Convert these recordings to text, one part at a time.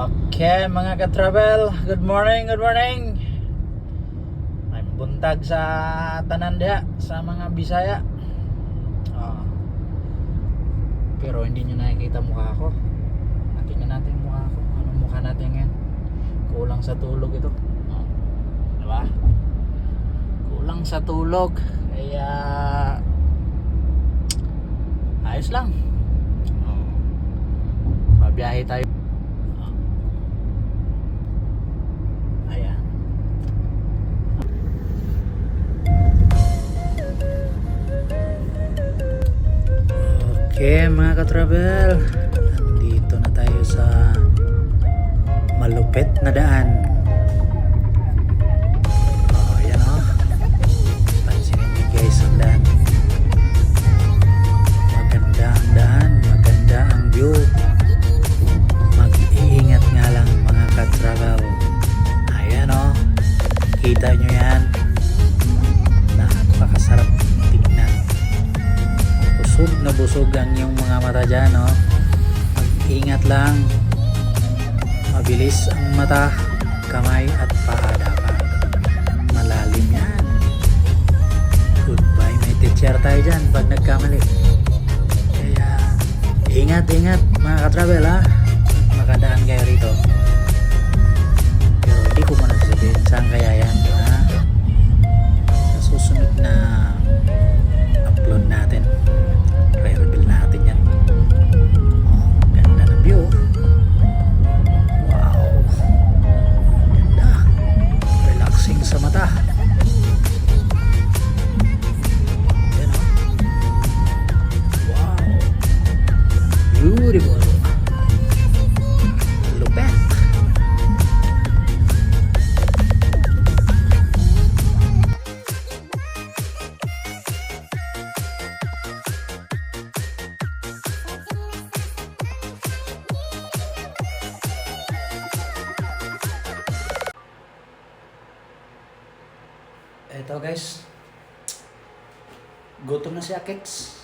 Okay, mga ka-travel, good morning, good morning. May buntag sa tanan diha sa mga Bisaya. Ah, pero hindi nyo nakikita mukha ko. Tingnan natin yung mukha ko. Anong mukha natin ngayon? Kulang sa tulog ito. Diba? Kulang sa tulog. Kaya ayos lang. Babiyahe tayo. Ayan. Okay, mga ka-travel, nandito na tayo sa malupit na daan. Ayan o. Pansinin niyo guys ang daan. Maganda ang daan, maganda ang view. Mag-iingat nga lang mga ka-travel. Ayan o. Kita nyo yan. Napakasarap tignan. Busog na busog ang yung mga mata dyan, no? Mag-ingat lang. Mabilis ang mata, kamay at paa dapat. Malalim yan. Goodbye, may teacher tayo dyan pag nagkamali. Kaya, ingat mga ka-travel, ha? Makadaan kayo rito. Pero hindi ko muna sasabihin saan kaya yan, ha? Sa susunod na upload natin, re-reveal natin yan. Oh, ganda ng view. Wow, ganda, relaxing sa mata. Yan o. Wow, beautiful. Lupet. Ito guys, gutom na si Akix,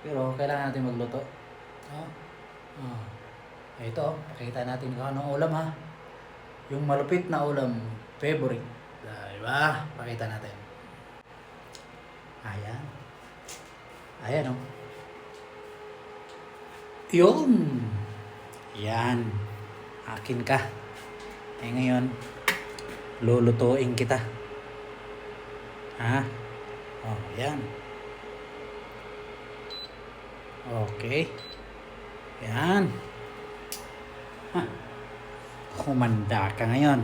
pero kailangan natin magluto. Ito, pakita natin kung anong ulam, ha. Yung malupit na ulam, favorite, diba? Pakita natin. Ayan. Ayan o. Yun. Yan. Akin ka. Ngayon, lulutuin kita. Ha? Oh, yan. Okay. Yan. Ha. Humanda ka ngayon.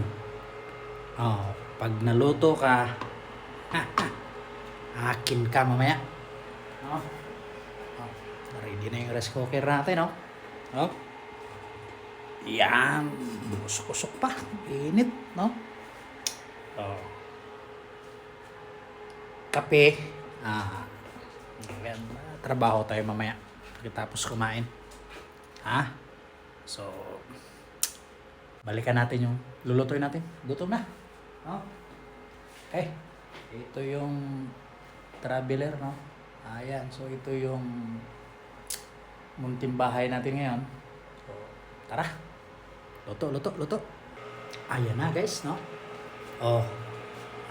Oh, pag naluto ka, akin ka mamaya. Oh. Oh, ready na yung rice cooker natin, oh. Oh. Yan. Usok-usok pa. Init, no? Oh. Kape. Trabaho tayo mamaya pagkatapos kumain. Ha? So, balikan natin yung lulutuin natin. Gutom na. No? Okay. Ito yung traveler, no? Ayan. So, ito yung munting bahay natin ngayon. So, tara. Luto. Ayan na, guys, no? Oh.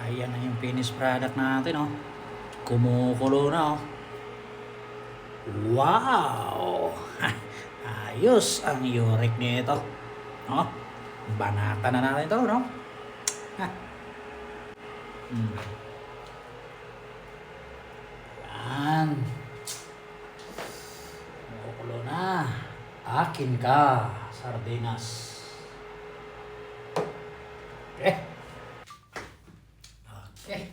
Ayan na yung finished product natin, oh. Kumukulo na, oh. Wow! Ayos ang yurik nito. No? Banata na natin ito, no? Yan. Kumukulo na. Akin ka, sardinas. Okay. Okay.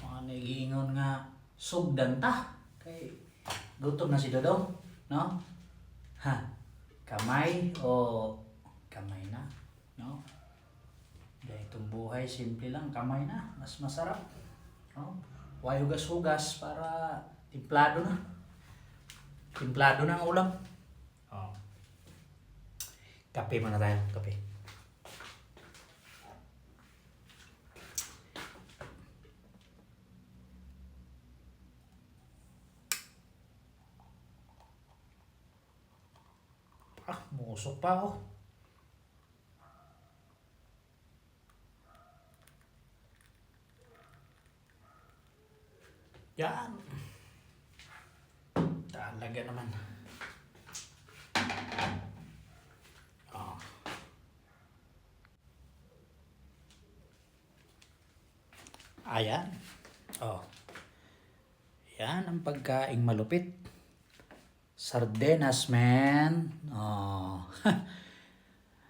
Mga nagingon nga sugdan ta. Kay gutom na si Dodong, no? Ha. Kamay o kamay na, no? Dahil itong buhay simple lang, kamay na, mas masarap. No? Huwag hugas-hugas para timplado na. Timplado na ang ulam. Oh. Kape muna tayo, kape. Musok pa oh. Yan. Talaga naman. Oh. Ayan. Oh. Yan ang pagkaing malupit. Sardenas, man. Oh.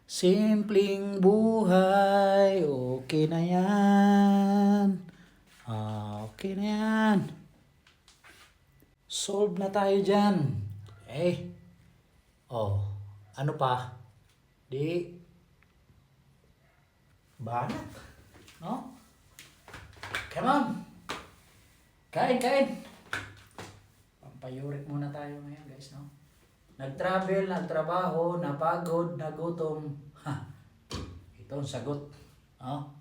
Simpleng buhay. Okay na yan. Okay na yan. Solve na tayo dyan. Eh. Oh. Ano pa? Di. Banat. No? Come on. Kain. Pampayurik muna tayo ngayon guys, no? Nag-travel, nagtrabaho, napagod, nagutom. Ito ang sagot. No?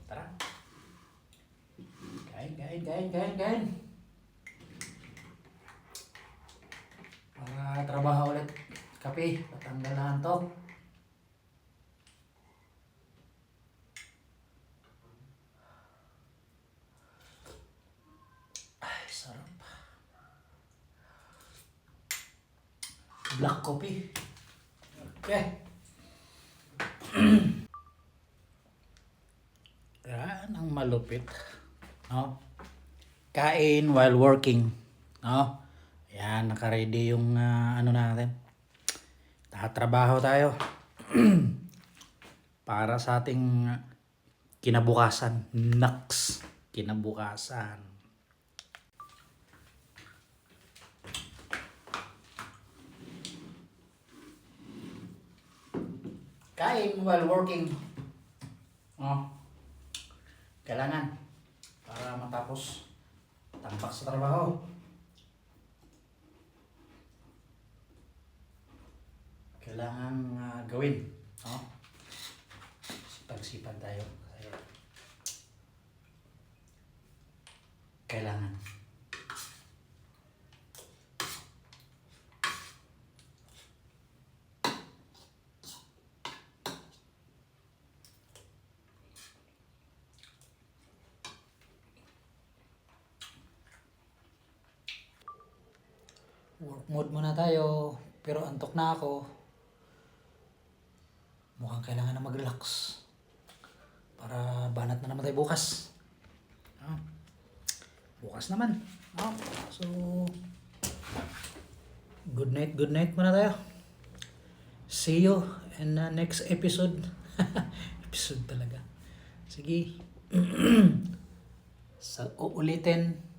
Tara. Kain. Para trabaho ulit. Kape, patanggalan to. Ay, sarap. Black coffee. Okay. Yan ang malupit. No? Kain while working. No? Yan, naka-ready yung ano natin. Nakatrabaho tayo. Para sa ating kinabukasan. Naks. Kinabukasan. Kain while working. Kailangan para matapos tampak sa trabaho. Kailangan gawin. Sipag-sipan tayo. Kailangan. Work mode muna tayo. Pero antok na ako. Mukhang kailangan na mag-relax. Para banat na naman tayo bukas. Bukas naman. So, good night muna tayo. See you in the next episode. Episode talaga. Sige. Sa uulitin.